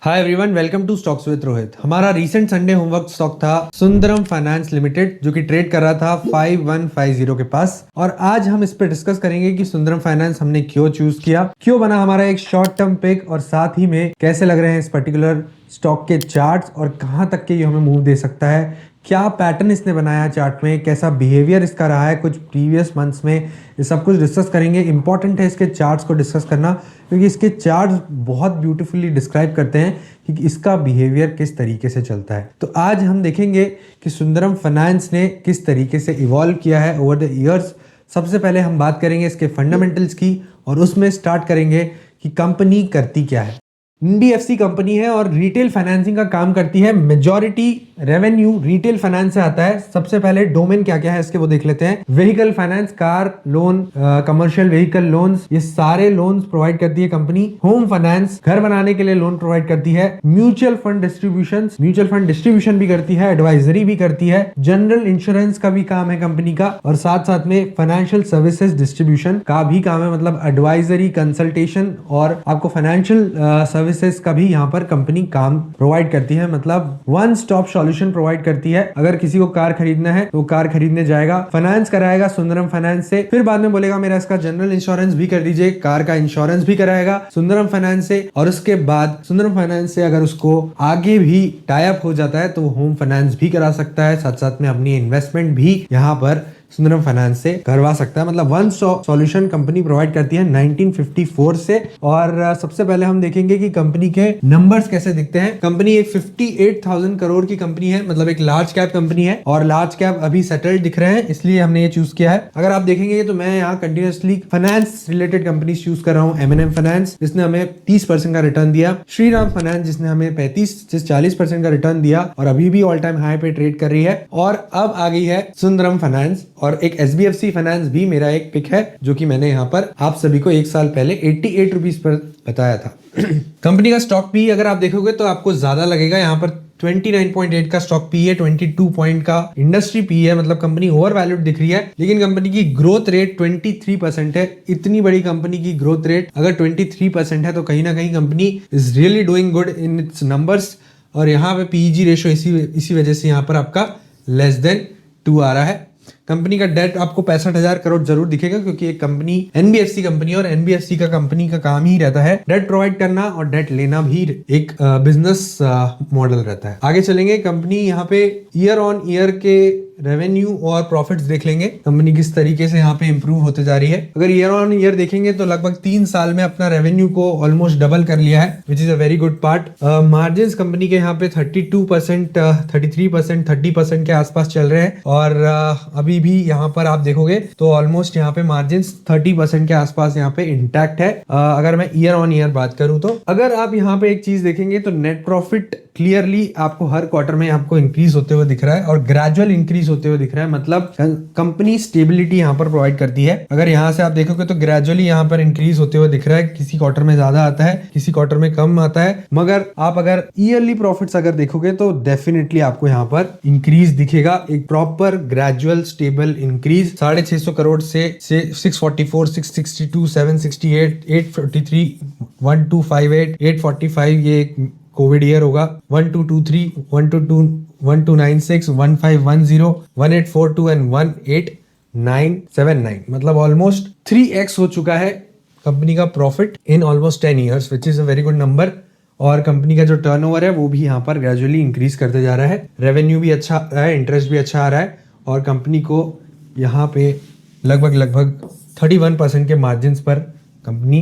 Hi everyone, welcome to stocks with Rohit. हमारा recent Sunday homework stock था Sundaram finance limited, जो कि ट्रेड कर रहा था 5150 के पास। और आज हम इस पे डिस्कस करेंगे कि सुंदरम फाइनेंस हमने क्यों चूज किया, क्यों बना हमारा एक शॉर्ट टर्म पिक, और साथ ही में कैसे लग रहे हैं इस पर्टिकुलर स्टॉक के चार्ट्स और कहां तक के ये हमें मूव दे सकता है, क्या पैटर्न इसने बनाया चार्ट में, कैसा बिहेवियर इसका रहा है कुछ प्रीवियस मंथ्स में, ये सब कुछ डिस्कस करेंगे। इंपॉर्टेंट है इसके चार्ट्स को डिस्कस करना, क्योंकि इसके चार्ट्स बहुत ब्यूटीफुली डिस्क्राइब करते हैं कि इसका बिहेवियर किस तरीके से चलता है। तो आज हम देखेंगे कि सुंदरम फाइनेंस ने किस तरीके से इवॉल्व किया है ओवर द ईयर्स। सबसे पहले हम बात करेंगे इसके फंडामेंटल्स की, और उसमें स्टार्ट करेंगे कि कंपनी करती क्या है। एनबीएफसी कंपनी है और रिटेल फाइनेंसिंग का काम करती है। मेजॉरिटी रेवेन्यू रिटेल फाइनेंस से आता है। सबसे पहले डोमेन क्या क्या है इसके वो देख लेते हैं। Vehicle finance, car loan, commercial vehicle loans, ये सारे लोन्स प्रोवाइड करती है कंपनी। होम फाइनेंस, घर बनाने के लिए लोन प्रोवाइड करती है। म्यूचुअल फंड डिस्ट्रीब्यूशन भी करती है, एडवाइजरी भी करती है। जनरल इंश्योरेंस का भी काम है कंपनी का, और साथ साथ में फाइनेंशियल सर्विसेज डिस्ट्रीब्यूशन का भी काम है, मतलब एडवाइजरी, कंसल्टेशन और आपको फाइनेंशियल सर्विसेज का भी यहाँ पर कंपनी काम प्रोवाइड करती है। मतलब वन स्टॉप सॉल्यूशन प्रोवाइड करती है। अगर किसी को कार खरीदना है तो कार खरीदने जाएगा, फाइनेंस कराएगा सुंदरम फाइनेंस से, फिर बाद में बोलेगा मेरा इसका जनरल इंश्योरेंस भी कर दीजिए, कार का इंश्योरेंस भी कराएगा सुंदरम फाइनेंस से। और उसके बाद सुंदरम फाइनेंस से अगर उसको आगे भी टाई अप हो जाता है तो वो होम फाइनेंस भी करा सकता है, साथ साथ में अपनी इन्वेस्टमेंट भी यहाँ पर सुंदरम फाइनेंस से करवा सकता है। मतलब वन सॉल्यूशन कंपनी प्रोवाइड करती है 1954 से। और सबसे पहले हम देखेंगे कि कंपनी के नंबर्स कैसे दिखते हैं। कंपनी एक 58,000 करोड़ की कंपनी है, मतलब एक लार्ज कैप कंपनी है, और लार्ज कैप अभी सेटल्ड दिख रहे हैं, इसलिए हमने ये चूज किया है। अगर आप देखेंगे तो मैं यहाँ continuously finance related company choose कर रहा हूँ। M&M फाइनेंस, जिसने हमें 30% का रिटर्न दिया। श्रीराम फाइनेंस, जिसने हमें 35-40% का रिटर्न दिया और अभी भी ऑल टाइम हाई पे ट्रेड कर रही है। और अब आ गई है सुंदरम फाइनेंस, और एक SBFC फाइनेंस भी मेरा एक पिक है, जो कि मैंने यहाँ पर आप सभी को एक साल पहले 88 रुपीज पर बताया था। कंपनी का स्टॉक पी अगर आप देखोगे तो आपको ज्यादा लगेगा। यहाँ पर 29.8 का स्टॉक पी है, 22 पॉइंट का इंडस्ट्री पी है, मतलब कंपनी ओवर वैल्यूड दिख रही है। लेकिन कंपनी की ग्रोथ रेट 23% है। इतनी बड़ी कंपनी की ग्रोथ रेट अगर 23% है तो कहीं ना कहीं company is really doing good in its numbers. और यहाँ पे पीईजी रेशियो इसी वजह से यहाँ पर आपका लेस देन 2 आ रहा है। कंपनी का डेट आपको 65,000 करोड़ जरूर दिखेगा, क्योंकि एक कंपनी एनबीएफसी कंपनी, और एनबीएफसी का कंपनी का काम ही रहता है डेट प्रोवाइड करना, और डेट लेना भी एक बिजनेस मॉडल रहता है। आगे चलेंगे। कंपनी यहाँ पे ईयर ऑन ईयर के रेवेन्यू और प्रॉफिट्स देख लेंगे, कंपनी किस तरीके से यहाँ पे इंप्रूव होते जा रही है। अगर ईयर ऑन ईयर देखेंगे तो लगभग 3 साल में अपना रेवेन्यू को ऑलमोस्ट डबल कर लिया है, which is a very good part. Margins company के यहाँ पे 32%, 33%, 30% के आसपास चल रहे हैं। और अभी भी यहाँ पर आप देखोगे तो ऑलमोस्ट यहाँ पे मार्जिन्स 30% के आसपास यहाँ पे इंटैक्ट है। अगर मैं ईयर ऑन ईयर बात करूं तो अगर आप यहाँ पे एक चीज देखेंगे तो नेट प्रॉफिट क्लियरली आपको हर क्वार्टर में आपको इंक्रीज होते हुए दिख रहा है, और ग्रेजुअल इंक्रीज होते हुए दिख रहा है। मतलब कंपनी स्टेबिलिटी यहाँ पर प्रोवाइड करती है। अगर यहाँ से आप देखोगे तो ग्रेजुअली यहाँ पर इंक्रीज होते हुए दिख रहा है। किसी क्वार्टर में ज्यादा आता है, किसी क्वार्टर में कम आता है, मगर आप अगर ईयरली प्रॉफिट्स अगर देखोगे तो डेफिनेटली आपको यहाँ पर इंक्रीज दिखेगा। एक proper gradual stable increase 650 crore से 644, 662, 768, 843, 1258, 845, ये कोविड ईयर होगा। 1223, 122, 1296, 1510, 1842 एंड 18979, मतलब ऑलमोस्ट 3x हो चुका है कंपनी का profit in almost 10 years, which is a very good number. और कंपनी का जो टर्नओवर है वो भी यहाँ पर ग्रेजुअली इंक्रीज करते जा रहा है। रेवेन्यू भी अच्छा आ रहा है, इंटरेस्ट भी अच्छा आ रहा है, और कंपनी को यहाँ पे लगभग 31% के मार्जिन पर कंपनी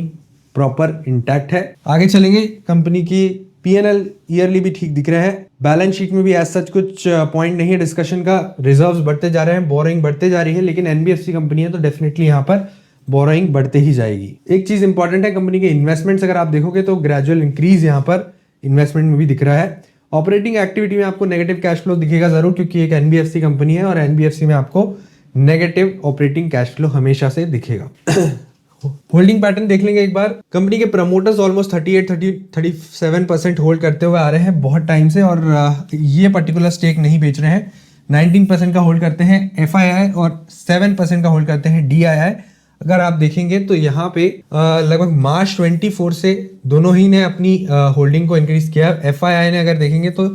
प्रॉपर इंटैक्ट है। आगे चलेंगे। कंपनी की P&L ईयरली भी ठीक दिख रहा है। बैलेंस शीट में भी एज सच कुछ पॉइंट नहीं है डिस्कशन का। रिजर्व्स बढ़ते जा रहे हैं, बोरोइंग बढ़ते जा रही है, लेकिन एनबीएफसी कंपनी है तो डेफिनेटली यहाँ पर बोरोइंग बढ़ते ही जाएगी। एक चीज इंपॉर्टेंट है, कंपनी के इन्वेस्टमेंट्स अगर आप देखोगे तो ग्रेजुअल इंक्रीज यहाँ पर इन्वेस्टमेंट में भी दिख रहा है। ऑपरेटिंग एक्टिविटी में आपको नेगेटिव कैश फ्लो दिखेगा जरूर, क्योंकि एक एनबीएफसी कंपनी है, और एनबीएफसी में आपको नेगेटिव ऑपरेटिंग कैश फ्लो हमेशा से दिखेगा। होल्डिंग पैटर्न देख लेंगे एक बार। कंपनी के प्रमोटर्स ऑलमोस्ट 37% होल्ड करते हुए आ रहे हैं बहुत टाइम से, और ये पर्टिकुलर स्टेक नहीं बेच रहे हैं। 19% का होल्ड करते हैं FII, और 7% का होल्ड करते हैं DII। अगर आप देखेंगे तो यहाँ पे लगभग मार्च 24 से दोनों ही ने अपनी होल्डिंग को इंक्रीज किया है। FII ने अगर देखेंगे तो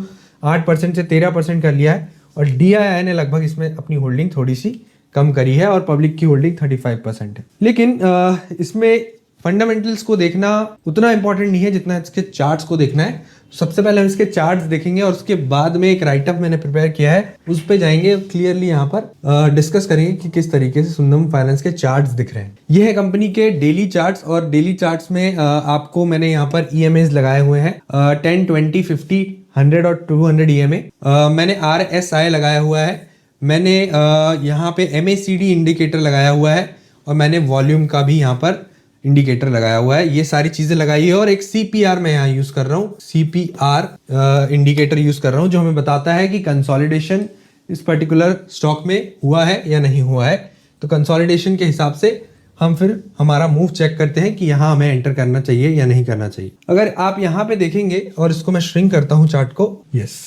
8% से 13% कर लिया है और DII ने लगभग इसमें अपनी होल्डिंग थोड़ी सी कम करी है और पब्लिक की होल्डिंग 35% है। लेकिन इसमें फंडामेंटल्स को देखना उतना इंपॉर्टेंट नहीं है जितना इसके चार्ट्स को देखना है। सबसे पहले हम इसके चार्ट्स देखेंगे और उसके बाद में एक राइटअप मैंने प्रिपेयर किया है, उस पे जाएंगे, क्लियरली यहाँ पर डिस्कस करेंगे कि किस तरीके से सुंदरम फाइनेंस के चार्ट्स दिख रहे हैं। ये है कंपनी के डेली चार्ट्स और डेली चार्ट्स में आपको मैंने यहाँ पर EMAs लगाए हुए हैं 10, 20, 50, 100 और 200 EMA। मैंने RSI लगाया हुआ है, मैंने यहाँ पे MACD इंडिकेटर लगाया हुआ है और मैंने वॉल्यूम का भी यहाँ पर इंडिकेटर लगाया हुआ है। ये सारी चीजें लगाई है और एक CPR मैं यहाँ यूज कर रहा हूँ, CPR इंडिकेटर यूज कर रहा हूँ जो हमें बताता है कि कंसोलिडेशन इस पर्टिकुलर स्टॉक में हुआ है या नहीं हुआ है। तो कंसोलिडेशन के हिसाब से हम फिर हमारा मूव चेक करते हैं कि यहाँ हमें एंटर करना चाहिए या नहीं करना चाहिए। अगर आप यहाँ पे देखेंगे और इसको मैं श्रिंक करता हूँ चार्ट को, यस,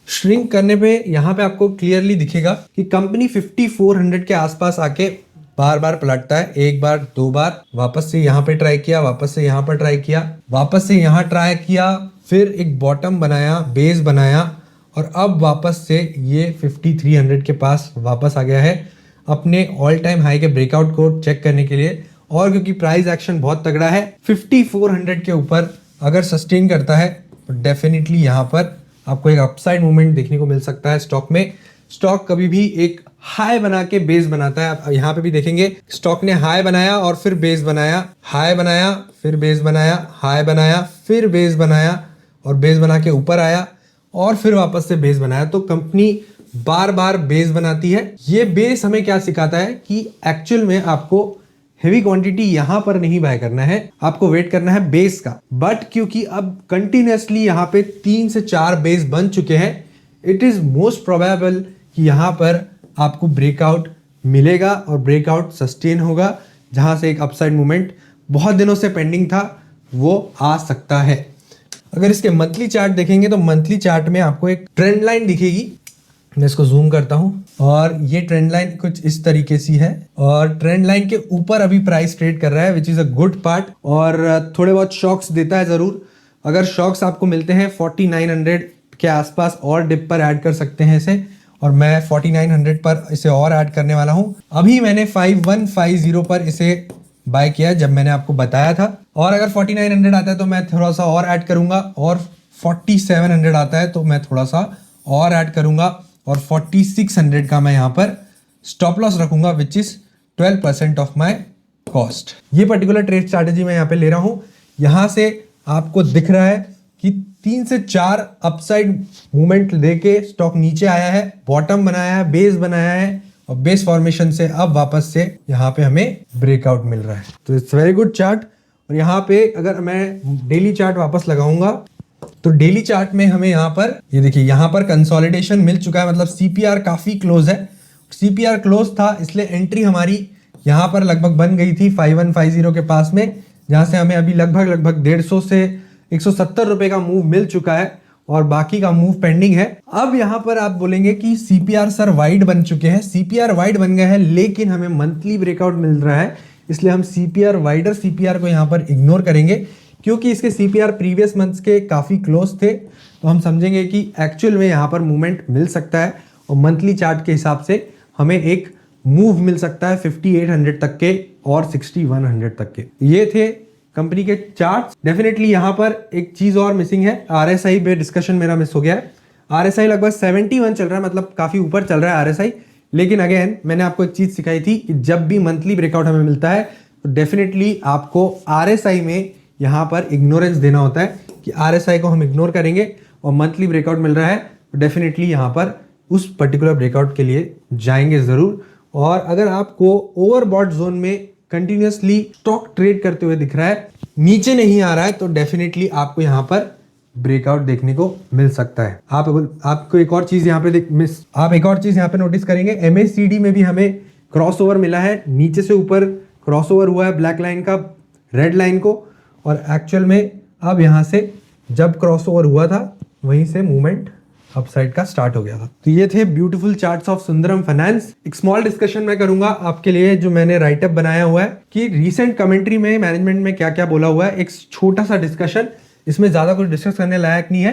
श्रिंक करने पे यहाँ पे आपको क्लियरली दिखेगा कि कंपनी 5400 के आसपास आके बार बार पलटता है, एक बार, दो बार, वापस से यहाँ पे ट्राई किया, वापस से यहाँ पर ट्राई किया, वापस से यहाँ ट्राई किया, फिर एक बॉटम बनाया, बेस बनाया और अब वापस से ये 5300 के पास वापस आ गया है अपने ऑल टाइम हाई के ब्रेकआउट को चेक करने के लिए। और क्योंकि प्राइस एक्शन बहुत तगड़ा है, 5400 के ऊपर अगर सस्टेन करता है तो डेफिनेटली यहाँ पर आपको एक अपसाइड मूवमेंट देखने को मिल सकता है स्टॉक में। स्टॉक कभी भी एक हाई बना के बेस बनाता है। आप यहाँ पे भी देखेंगे स्टॉक ने हाई बनाया और फिर बेस बनाया, हाई बनाया, फिर बेस बनाया, हाई बनाया, फिर बेस बनाया और बेस बना के ऊपर आया और फिर वापस से बेस बनाया। तो कंपनी बार बार बेस बनाती है। ये बेस हमें क्या सिखाता है कि एक्चुअल में आपको हेवी क्वांटिटी यहाँ पर नहीं बाय करना है, आपको वेट करना है बेस का। बट क्योंकि अब कंटिन्यूसली यहाँ पे 3 से 4 बेस बन चुके हैं, इट इज मोस्ट प्रोबेबल कि यहाँ पर आपको ब्रेकआउट मिलेगा और ब्रेकआउट सस्टेन होगा, जहां से एक अपसाइड मूवमेंट बहुत दिनों से पेंडिंग था वो आ सकता है। अगर इसके मंथली चार्ट देखेंगे तो मंथली चार्ट में आपको एक ट्रेंड लाइन दिखेगी। मैं इसको जूम करता हूं और ये ट्रेंड लाइन कुछ इस तरीके सी है और ट्रेंड लाइन के ऊपर अभी प्राइस ट्रेड कर रहा है, which is a good part. और थोड़े बहुत शॉक्स देता है जरूर। अगर शॉक्स आपको मिलते हैं 4900 के आसपास और डिप पर ऐड कर सकते हैं इसे, और मैं 4900 पर इसे और ऐड करने वाला हूं। अभी मैंने 5150 पर इसे बाय किया जब मैंने आपको बताया था, और अगर 4900 आता है तो मैं थोड़ा सा और ऐड करूंगा, और 4700 आता है तो मैं थोड़ा सा और ऐड करूंगा, और 4600 का मैं यहाँ पर स्टॉप लॉस रखूंगा, which is 12% of my cost. ये पर्टिकुलर ट्रेड स्ट्रैटेजी मैं यहाँ पे ले रहा हूँ। यहाँ से आपको दिख रहा है कि 3 से 4 अपसाइड मूवमेंट देके स्टॉक नीचे आया है, बॉटम बनाया है, बेस बनाया है, और बेस फॉर्मेशन से अब वापस से यहाँ पे हमें ब्रेकआउट मिल रहा है। तो इट्स वेरी गुड चार्ट। और यहाँ पे अगर मैं डेली चार्ट वापस लगाऊंगा तो डेली चार्ट में हमें यहाँ पर ये देखिए, यहाँ पर कंसोलिडेशन मिल चुका है, मतलब सीपीआर काफी क्लोज है। सीपीआर क्लोज था इसलिए एंट्री हमारी यहाँ पर लगभग बन गई थी 5150 के पास में, जहाँ से हमें अभी लगभग 150 से 170 रुपए का मूव मिल चुका है और बाकी का मूव पेंडिंग है। अब यहाँ पर आप बोलेंगे कि सीपीआर सर वाइड बन चुके हैं। सीपीआर वाइड बन गए हैं लेकिन हमें मंथली ब्रेकआउट मिल रहा है, इसलिए हम सीपीआर वाइडर सीपीआर को यहाँ पर इग्नोर करेंगे, क्योंकि इसके सीपीआर प्रीवियस मंथ्स के काफ़ी क्लोज थे। तो हम समझेंगे कि एक्चुअल में यहाँ पर मूवमेंट मिल सकता है और मंथली चार्ट के हिसाब से हमें एक मूव मिल सकता है 5800 तक के और 6100 तक के। ये थे कंपनी के चार्ट्स। डेफिनेटली यहाँ पर एक चीज और मिसिंग है, आरएसआई पे डिस्कशन मेरा मिस हो गया है। आरएसआई लगभग 71 चल रहा है, मतलब काफी ऊपर चल रहा है आरएसआई। लेकिन अगेन मैंने आपको एक चीज सिखाई थी कि जब भी मंथली ब्रेकआउट हमें मिलता है तो डेफिनेटली आपको आरएसआई में यहाँ पर इग्नोरेंस देना होता है कि आरएसआई को हम इग्नोर करेंगे और मंथली ब्रेकआउट मिल रहा है तो डेफिनेटली यहाँ पर उस पर्टिकुलर ब्रेकआउट के लिए जाएंगे जरूर। और अगर आपको ओवरबॉट जोन में कंटिन्यूसली स्टॉक ट्रेड करते हुए दिख रहा है, नीचे नहीं आ रहा है, तो डेफिनेटली आपको यहाँ पर ब्रेकआउट देखने को मिल सकता है। आपको एक और चीज यहाँ पे आप एक और चीज यहाँ पे नोटिस करेंगे, MACD में भी हमें क्रॉसओवर मिला है, नीचे से ऊपर क्रॉसओवर हुआ है ब्लैक लाइन का रेड लाइन को, और एक्चुअल में अब यहाँ से जब क्रॉसओवर हुआ था वहीं से मूवमेंट अपसाइड का स्टार्ट हो गया था। तो ये थे beautiful charts of Sundaram finance. एक स्मॉल डिस्कशन मैं करूंगा आपके लिए, जो मैंने राइटअप बनाया हुआ है कि रीसेंट कमेंट्री में मैनेजमेंट में क्या क्या बोला हुआ है। एक छोटा सा डिस्कशन, इसमें ज्यादा कुछ डिस्कस करने लायक नहीं है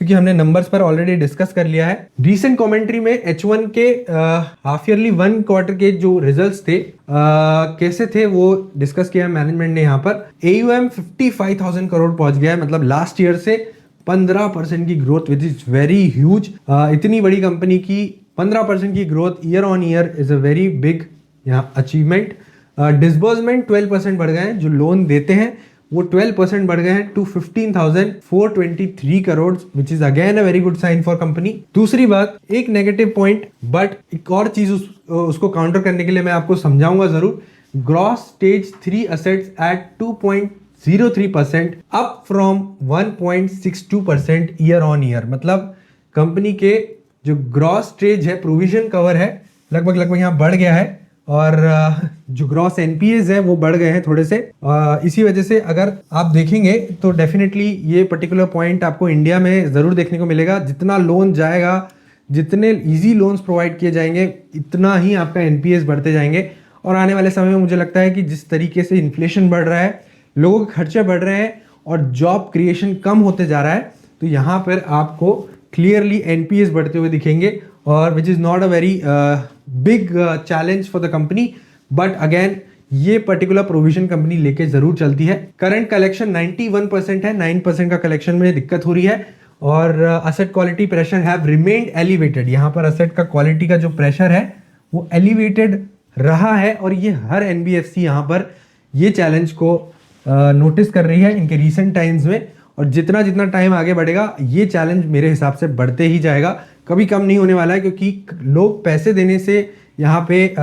क्योंकि हमने नंबर्स पर ऑलरेडी डिस्कस कर लिया है। रीसेंट कमेंट्री में H1 के हाफ ईयरली 1 क्वार्टर के जो रिजल्ट्स थे कैसे थे वो डिस्कस किया मैनेजमेंट ने। यहाँ पर AUM 55,000 करोड़ पहुंच गया है, मतलब लास्ट ईयर से 15% की growth, which is very huge. इतनी बड़ी कंपनी की 15% की growth year on year is a very big यहाँ अचीवमेंट। डिसबर्समेंट 12% बढ़ गए हैं, जो लोन देते हैं वो 12% बढ़ गए हैं to 15,423 crore, which is again a very good sign for company. दूसरी बात, एक नेगेटिव पॉइंट, बट एक और चीज उसको काउंटर करने के लिए मैं आपको समझाऊंगा जरूर। Gross stage 3 assets at 2.03%, up from 1.62% year on year. मतलब कंपनी के जो ग्रॉस स्टेज है, प्रोविजन कवर है, लगभग यहाँ बढ़ गया है, और जो ग्रॉस एनपीएज है वो बढ़ गए हैं थोड़े से। इसी वजह से अगर आप देखेंगे तो डेफिनेटली ये पर्टिकुलर पॉइंट आपको इंडिया में जरूर देखने को मिलेगा। जितना लोन जाएगा, जितने इजी लोन्स प्रोवाइड किए जाएंगे, इतना ही आपका एनपीएस बढ़ते जाएंगे। और आने वाले समय में मुझे लगता है कि जिस तरीके से इन्फ्लेशन बढ़ रहा है, लोगों के खर्चे बढ़ रहे हैं और जॉब क्रिएशन कम होते जा रहा है, तो यहाँ पर आपको क्लियरली एनपीएस बढ़ते हुए दिखेंगे, और which is not a very big challenge for the company. But again ये पर्टिकुलर प्रोविजन कंपनी लेके जरूर चलती है। करंट कलेक्शन 91% है, 9% का कलेक्शन में दिक्कत हो रही है, और asset quality pressure have remained elevated. यहाँ पर असेट का क्वालिटी का जो प्रेशर है वो एलिवेटेड रहा है, और ये हर एनबीएफसी यहाँ पर ये चैलेंज को नोटिस कर रही है इनके रीसेंट टाइम्स में। और जितना जितना टाइम आगे बढ़ेगा ये चैलेंज मेरे हिसाब से बढ़ते ही जाएगा, कभी कम नहीं होने वाला है, क्योंकि लोग पैसे देने से यहाँ पे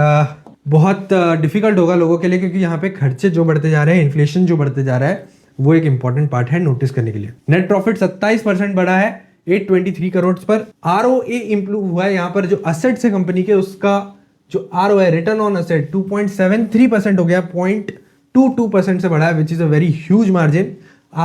बहुत डिफिकल्ट होगा लोगों के लिए, क्योंकि यहाँ पे खर्चे जो बढ़ते जा रहे हैं, इन्फ्लेशन जो बढ़ते जा रहा है, वो एक इंपॉर्टेंट पार्ट है नोटिस करने के लिए। नेट प्रॉफिट 27% बढ़ा है 823 करोड़ पर। ROA इंप्रूव हुआ है। यहाँ पर जो असेट्स है कंपनी के, उसका जो ROA रिटर्न ऑन असेट 2.73% हो गया, 0.22% से बढ़ा है, which is a very huge margin.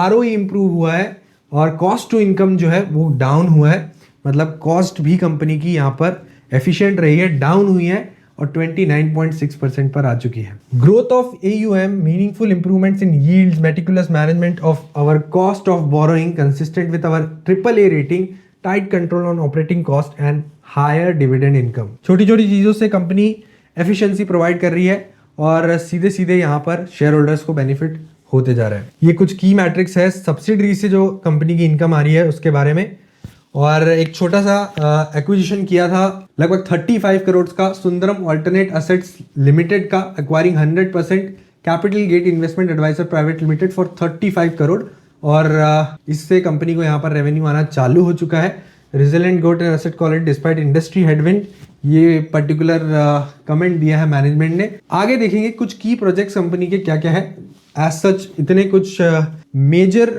ROE improve हुआ है, और कॉस्ट टू इनकम जो है वो डाउन हुआ है, मतलब कॉस्ट भी कंपनी की यहाँ पर एफिशिएंट रही है, डाउन हुई है, और 29.6% पर आ चुकी है। Growth of AUM, meaningful improvements in yields, meticulous management of our cost of borrowing consistent with our AAA rating, tight control on operating cost and higher dividend income. छोटी छोटी चीजों से कंपनी एफिशिएंसी प्रोवाइड कर रही है, और सीधे सीधे यहाँ पर शेयर होल्डर्स को बेनिफिट होते जा रहा है। ये कुछ की मैट्रिक्स है सब्सिडरी से जो कंपनी की इनकम आ रही है उसके बारे में। और एक छोटा सा एक्विजिशन किया था लगभग 35 करोड़ का, सुंदरम अल्टरनेट असेट्स लिमिटेड का, acquiring 100% capital gate investment adviser private limited for 35 crore. और इससे कंपनी को यहाँ पर रेवेन्यू आना चालू हो चुका है। Resilient growth and asset quality despite industry headwind, ये पर्टिकुलर कमेंट दिया है मैनेजमेंट ने। आगे देखेंगे कुछ की प्रोजेक्ट्स कंपनी के क्या क्या है। एज सच इतने कुछ मेजर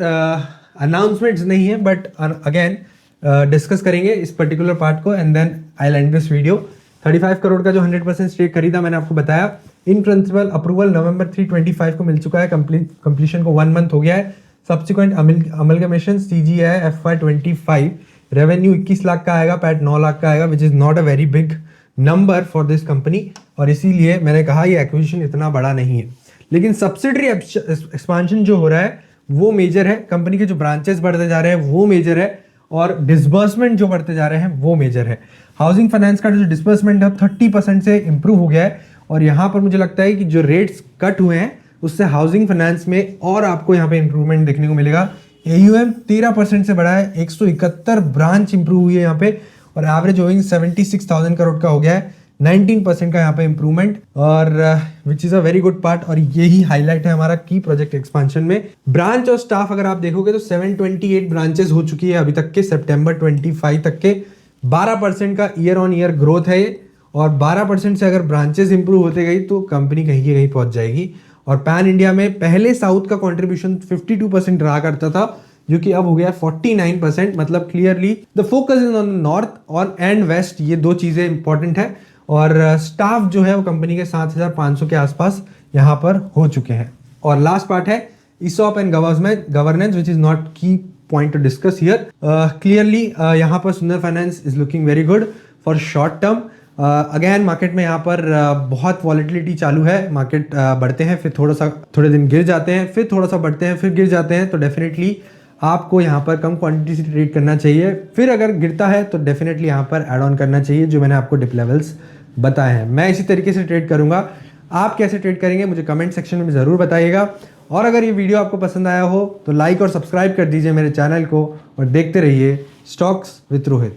अनाउंसमेंट्स नहीं है, बट अगेन डिस्कस करेंगे इस पर्टिकुलर पार्ट को, and then I will end this video. 35 crore का जो 100% स्टेक खरीदा मैंने आपको बताया, इन प्रिंसिपल अप्रूवल नवंबर 3 को मिल चुका है, कंप्लीशन को 1 मंथ हो गया है। Subsequent amalgamation CGI FY25 revenue 21 lakh का आएगा, पैट 9 लाख का आएगा, विच is not a very big number for this company, और इसीलिए मैंने कहा ये एक्विजिशन इतना बड़ा नहीं है। लेकिन सब्सिडरी एक्सपांशन जो हो रहा है वो मेजर है, कंपनी के जो ब्रांचेस बढ़ते जा रहे हैं वो मेजर है, और डिसबर्समेंट जो बढ़ते जा रहे हैं वो मेजर है। हाउसिंग फाइनेंस का जो डिसबर्समेंट है 30% से इंप्रूव हो गया है, और यहाँ पर मुझे लगता है कि जो रेट्स कट हुए हैं उससे हाउसिंग फाइनेंस में और आपको यहाँ पे इंप्रूवमेंट देखने को मिलेगा। AUM 13% से बढ़ा है, 171 ब्रांच इंप्रूव हुई है यहाँ पे, और एवरेज ओइंग 76,000 करोड़ का हो गया है, 19% का यहाँ पे इंप्रूवमेंट, और which is a very good part. और यही हाईलाइट है हमारा की प्रोजेक्ट एक्सपांशन में। ब्रांच और स्टाफ अगर आप देखोगे तो 728 ब्रांचेस हो चुकी है अभी तक के, सितंबर 25 तक के। 12% का ईयर ऑन ईयर ग्रोथ है ये, और 12% से अगर ब्रांचेस इंप्रूव होते गई तो कंपनी कहीं की कहीं पहुंच जाएगी। और पैन इंडिया में पहले साउथ का कंट्रीब्यूशन 52% रहा करता था, जो कि अब हो गया 49%। मतलब clearly the focus is on north और एंड वेस्ट, ये दो चीजें इंपॉर्टेंट है। और स्टाफ जो है वो कंपनी के 7,500 के आसपास यहाँ पर हो चुके हैं। और लास्ट पार्ट है ESOP and governance, which is not key point to discuss here clearly. यहाँ पर Sundar finance is looking very good for short term. Again market में यहाँ पर बहुत वॉलेटिलिटी चालू है। मार्केट बढ़ते हैं, फिर थोड़े दिन गिर जाते हैं, फिर थोड़ा सा बढ़ते हैं, फिर गिर जाते हैं। तो डेफिनेटली आपको यहाँ पर कम क्वांटिटी से ट्रेड करना चाहिए। फिर अगर गिरता है तो डेफिनेटली यहाँ पर ऐड ऑन करना चाहिए, जो मैंने आपको डिप लेवल्स बताए हैं। मैं इसी तरीके से ट्रेड करूँगा। आप कैसे ट्रेड करेंगे मुझे कमेंट सेक्शन में ज़रूर बताइएगा। और अगर ये वीडियो आपको पसंद आया हो तो लाइक और सब्सक्राइब कर दीजिए मेरे चैनल को और देखते रहिए स्टॉक्स विद रोहित।